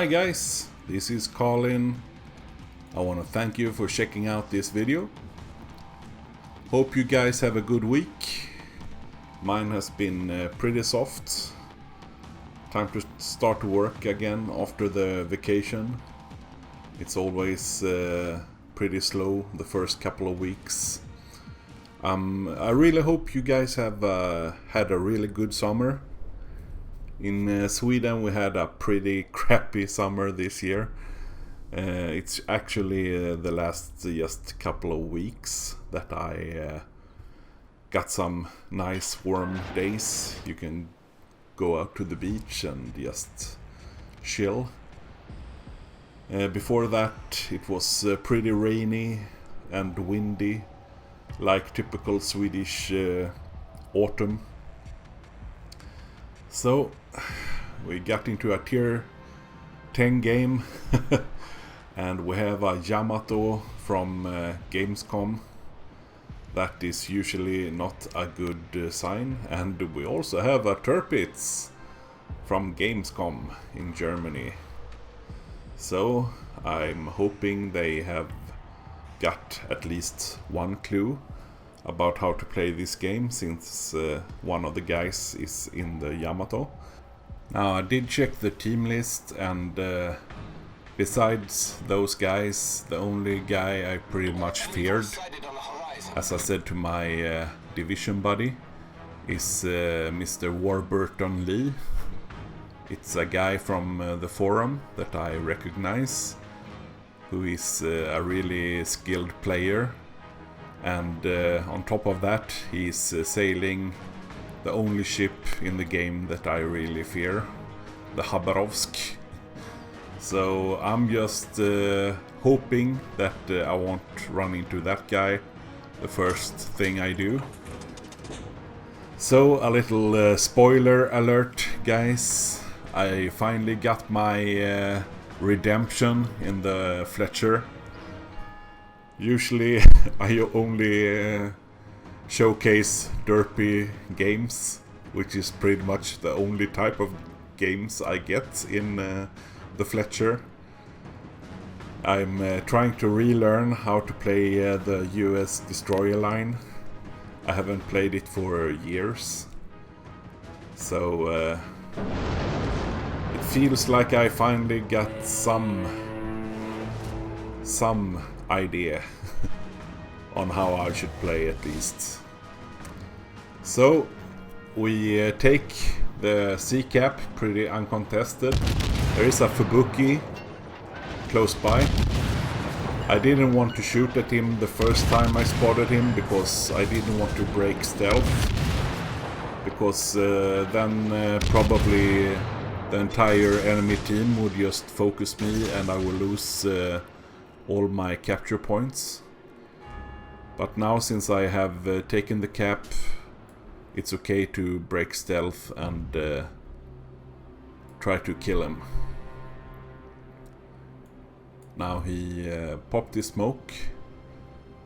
Hi guys, this is Collin. I want to thank you for checking out this video. Hope you guys have a good week. Mine has been pretty soft. Time to start to work again after the vacation. It's always pretty slow the first couple of weeks. I really hope you guys have had a really good summer. In Sweden we had a pretty crappy summer this year. It's actually the last just couple of weeks that I got some nice warm days. You can go out to the beach and just chill. Before that it was pretty rainy and windy, like typical Swedish autumn. So we got into a tier 10 game and we have a Yamato from GamesCon. That is usually not a good sign. And we also have a Tirpitz from Gamescom in Germany. So I'm hoping they have got at least one clue about how to play this game, since one of the guys is in the Yamato. Now I did check the team list, and besides those guys, the only guy I pretty much feared, as I said to my division buddy, is Mr. Warburton Lee. It's a guy from the forum that I recognize, who is a really skilled player. And on top of that, he's sailing the only ship in the game that I really fear, the Khabarovsk. So I'm just hoping that I won't run into that guy the first thing I do. So a little spoiler alert, guys. I finally got my redemption in the Fletcher. Usually I only showcase derpy games, which is pretty much the only type of games I get in the Fletcher. I'm trying to relearn how to play the US destroyer line. I haven't played it for years. So it feels like I finally got some idea on how I should play, at least. So we take the sea cap pretty uncontested. There is a Fubuki close by. I didn't want to shoot at him the first time I spotted him because I didn't want to break stealth, because then probably the entire enemy team would just focus me and I will lose all my capture points. But now, since I have taken the cap, it's okay to break stealth and try to kill him. Now he popped his smoke,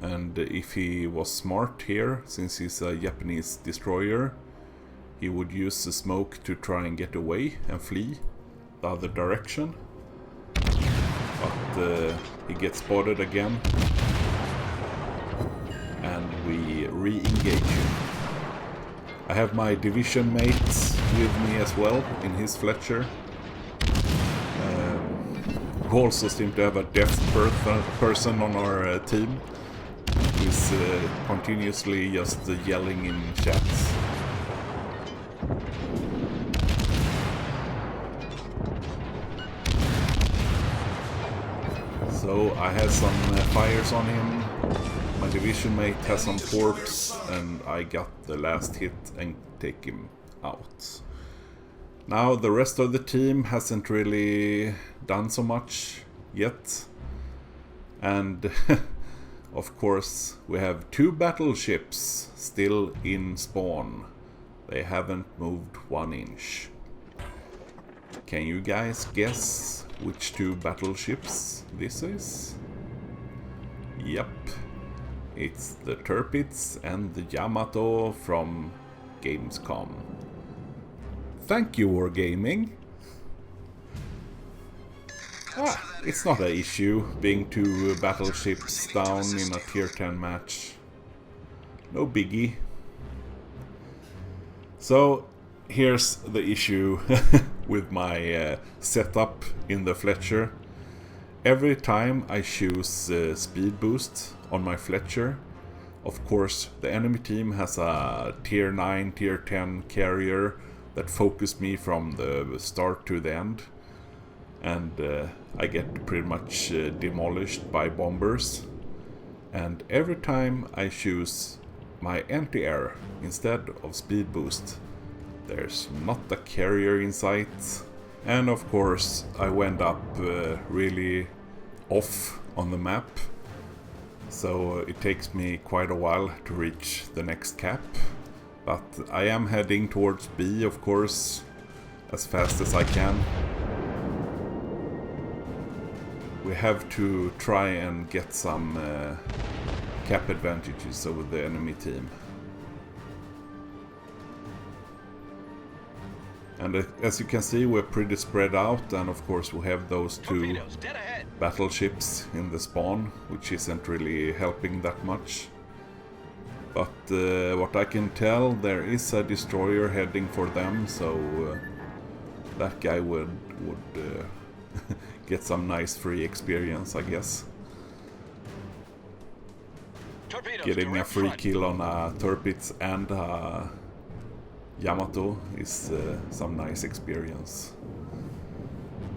and if he was smart here, since he's a Japanese destroyer, he would use the smoke to try and get away and flee the other direction. But he gets spotted again, and we re-engage him. I have my division mates with me as well in his Fletcher. We also seem to have a deaf person on our team, who's continuously just yelling in chats. So I had some fires on him. My division mate has some ports, and I got the last hit and take him out. Now the rest of the team hasn't really done so much yet. And of course we have two battleships still in spawn. They haven't moved 1 inch. Can you guys guess which two battleships this is? Yep. It's the Tirpitz and the Yamato from Gamescom. Thank you, Wargaming. It's not an issue being 2 battleships down in a tier 10 match. No biggie. So here's the issue with my setup in the Fletcher. Every time I choose speed boost on my Fletcher, of course the enemy team has a tier 9, tier 10 carrier that focus me from the start to the end. And I get pretty much demolished by bombers. And every time I choose my anti-air instead of speed boost, there's not a carrier in sight. And of course I went up really off on the map, so it takes me quite a while to reach the next cap. But I am heading towards B, of course, as fast as I can. We have to try and get some cap advantages over the enemy team. And as you can see, we're pretty spread out, and of course we have those 2 battleships in the spawn, which isn't really helping that much. But what I can tell, there is a destroyer heading for them, so that guy would get some nice free experience, I guess. Getting a free kill on a Tirpitz and a Yamato is some nice experience.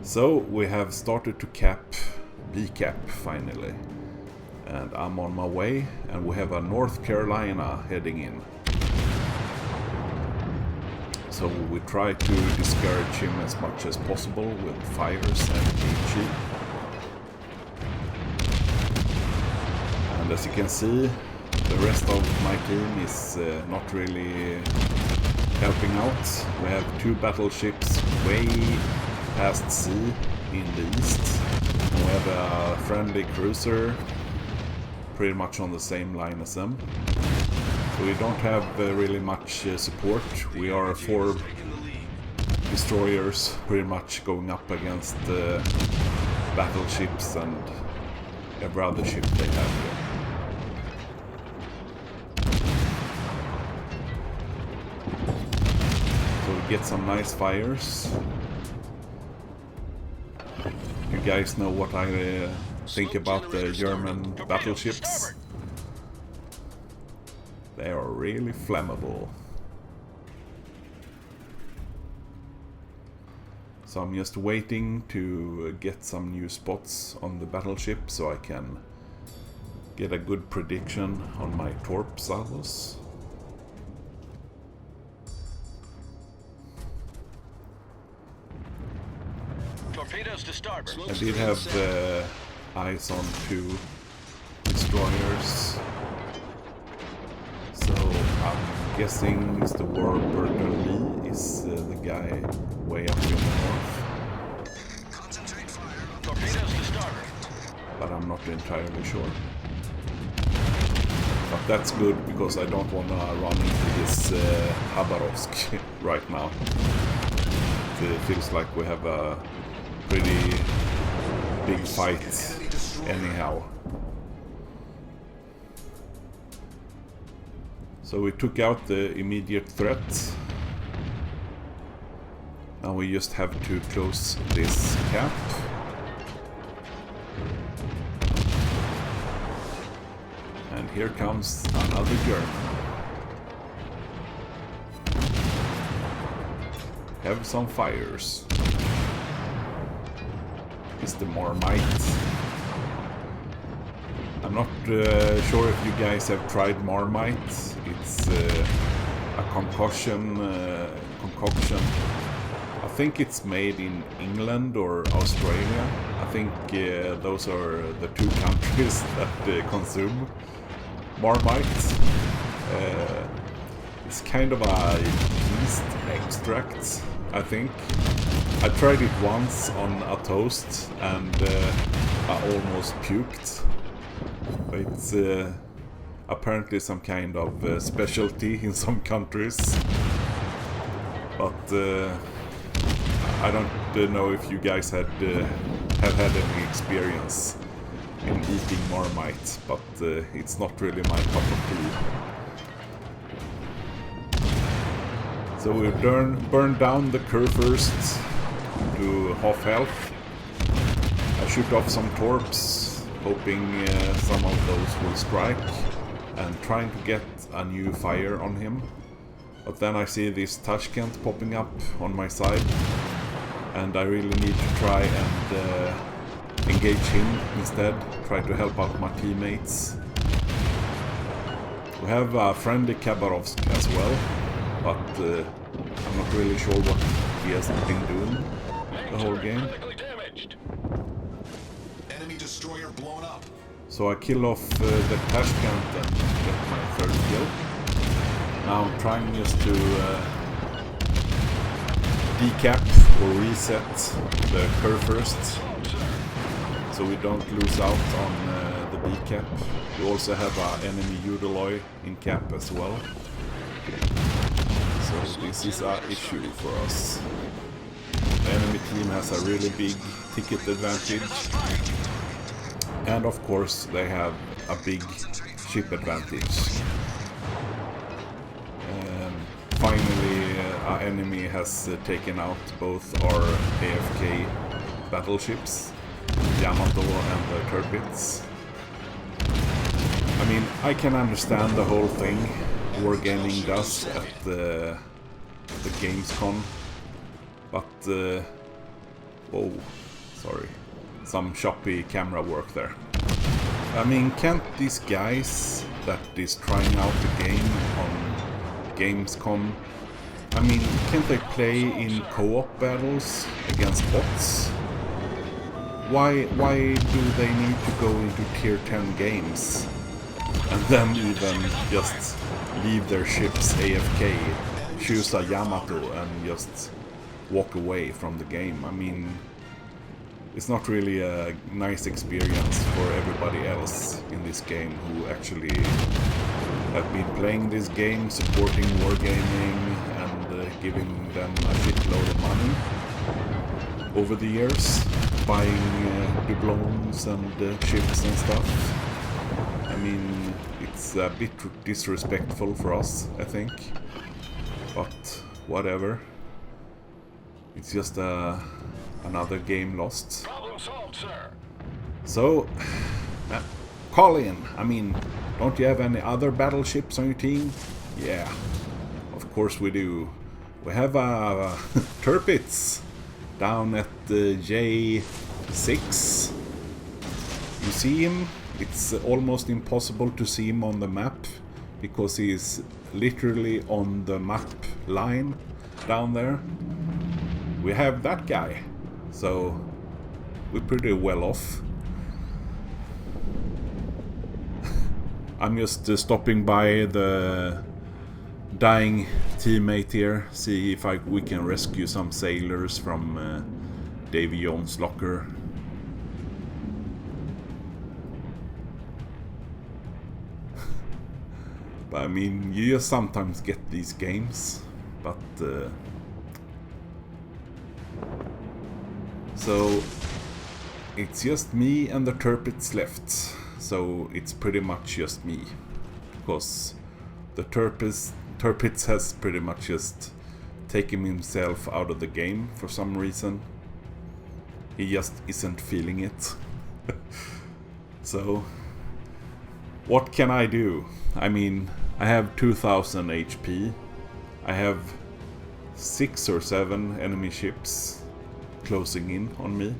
So we have started to cap B-cap finally. And I'm on my way, and we have a North Carolina heading in. So we try to discourage him as much as possible with fires and HE. And as you can see, the rest of my team is not really helping out. We have 2 battleships way past sea in the east. And we have a friendly cruiser pretty much on the same line as them. So we don't have really much support. We are 4 destroyers pretty much going up against battleships and every other ship they have here. So we get some nice fires. You guys know what I think about the German battleships. They are really flammable. So I'm just waiting to get some new spots on the battleship so I can get a good prediction on my torp salvos. Torpedoes to starboard. I did have eyes on 2 destroyers. So I'm guessing Mr. Warburton Lee is the guy way up in the north. Concentrate fire. Torpedoes to starboard. But I'm not entirely sure. But that's good because I don't want to run into this Khabarovsk right now. It feels like we have a pretty big fight anyhow. So we took out the immediate threat. Now we just have to close this cap. And here comes another German. Have some fires. Is the Marmite. I'm not sure if you guys have tried Marmite. It's a concoction. I think it's made in England or Australia. I think those are the 2 countries that consume Marmite. It's kind of a yeast extract, I think. I tried it once on a toast and I almost puked. It's apparently some kind of specialty in some countries. But I don't know if you guys had have had any experience in eating Marmite, but it's not really my cup of tea. So we burn down the curve first to half health. I shoot off some torps, hoping some of those will strike, and trying to get a new fire on him. But then I see this Tashkent popping up on my side, and I really need to try and engage him instead, try to help out my teammates. We have a friendly Khabarovsk as well, but I'm not really sure what he has been doing the whole game. Enemy destroyer blown up. So I kill off the Tashkent and get my third kill. Now I'm trying just to decap or reset the curve first, so we don't lose out on the decap. We also have an enemy Udaloy in cap as well. So this is an issue for us. The enemy team has a really big ticket advantage. And of course they have a big ship advantage. Finally our enemy has taken out both our AFK battleships, Yamato and the Tirpitz. I mean, I can understand the whole thing Wargaming does at the GamesCon, but whoa, sorry, some choppy camera work there. I mean, can't these guys that is trying out the game on GamesCon, I mean, can't they play in co-op battles against bots? Why do they need to go into tier 10 games and then even just leave their ships AFK, choose a Yamato and just walk away from the game? I mean, it's not really a nice experience for everybody else in this game who actually have been playing this game, supporting Wargaming and giving them a shitload of money over the years, buying doubloons and ships and stuff. I mean, it's a bit disrespectful for us, I think, but whatever. It's just another game lost. Problem solved, sir. So, Collin, I mean, don't you have any other battleships on your team? Yeah, of course we do. We have a Tirpitz down at the J6. You see him? It's almost impossible to see him on the map because he's literally on the map line down there. We have that guy, so we're pretty well off. I'm just stopping by the dying teammate here, see if we can rescue some sailors from Davy Jones' locker. But I mean, you just sometimes get these games, but so it's just me and the Tirpitz left. So it's pretty much just me, because the Tirpitz has pretty much just taken himself out of the game for some reason. He just isn't feeling it. So what can I do? I mean, I have 2000 HP. I have 6 or 7 enemy ships closing in on me.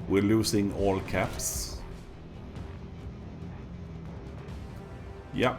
We're losing all caps. Yeah.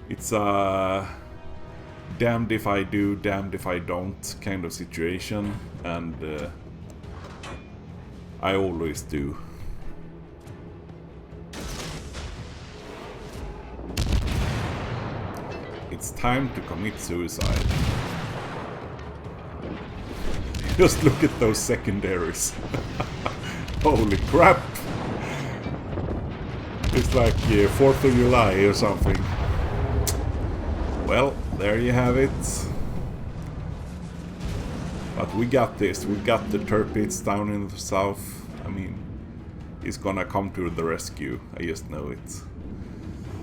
It's a damned if I do, damned if I don't kind of situation, and I always do. It's time to commit suicide. Just look at those secondaries. Holy crap! It's like 4th of July or something. Well, there you have it. But we got this. We got the Tirpitz down in the south. I mean, he's gonna come to the rescue. I just know it.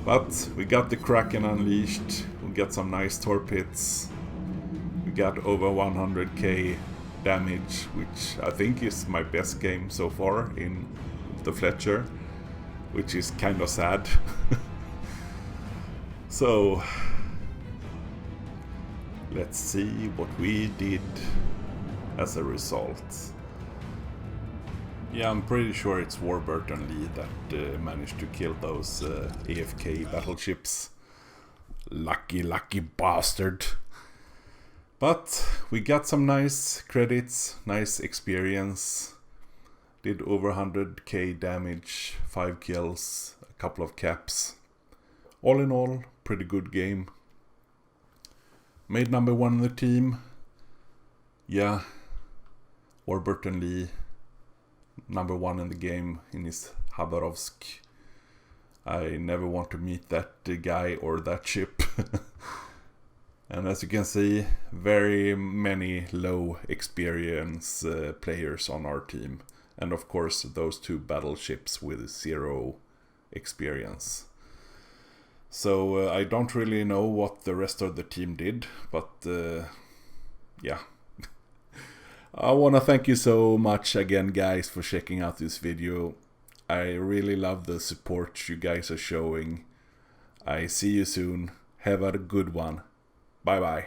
But we got the Kraken unleashed. We got some nice Tirpitz. We got over 100k damage, which I think is my best game so far in the Fletcher, which is kind of sad. So let's see what we did as a result. Yeah, I'm pretty sure it's Warburton Lee that managed to kill those AFK battleships. Lucky bastard. But we got some nice credits, nice experience. Did over 100k damage, 5 kills, a couple of caps. All in all, pretty good game. Made number 1 in the team. Yeah, Warburton Lee, number 1 in the game in his Khabarovsk. I never want to meet that guy or that ship. And as you can see, very many low experience players on our team. And of course those 2 battleships with 0 experience. So I don't really know what the rest of the team did, but yeah. I wanna thank you so much again, guys, for checking out this video. I really love the support you guys are showing. I see you soon. Have a good one. Bye bye.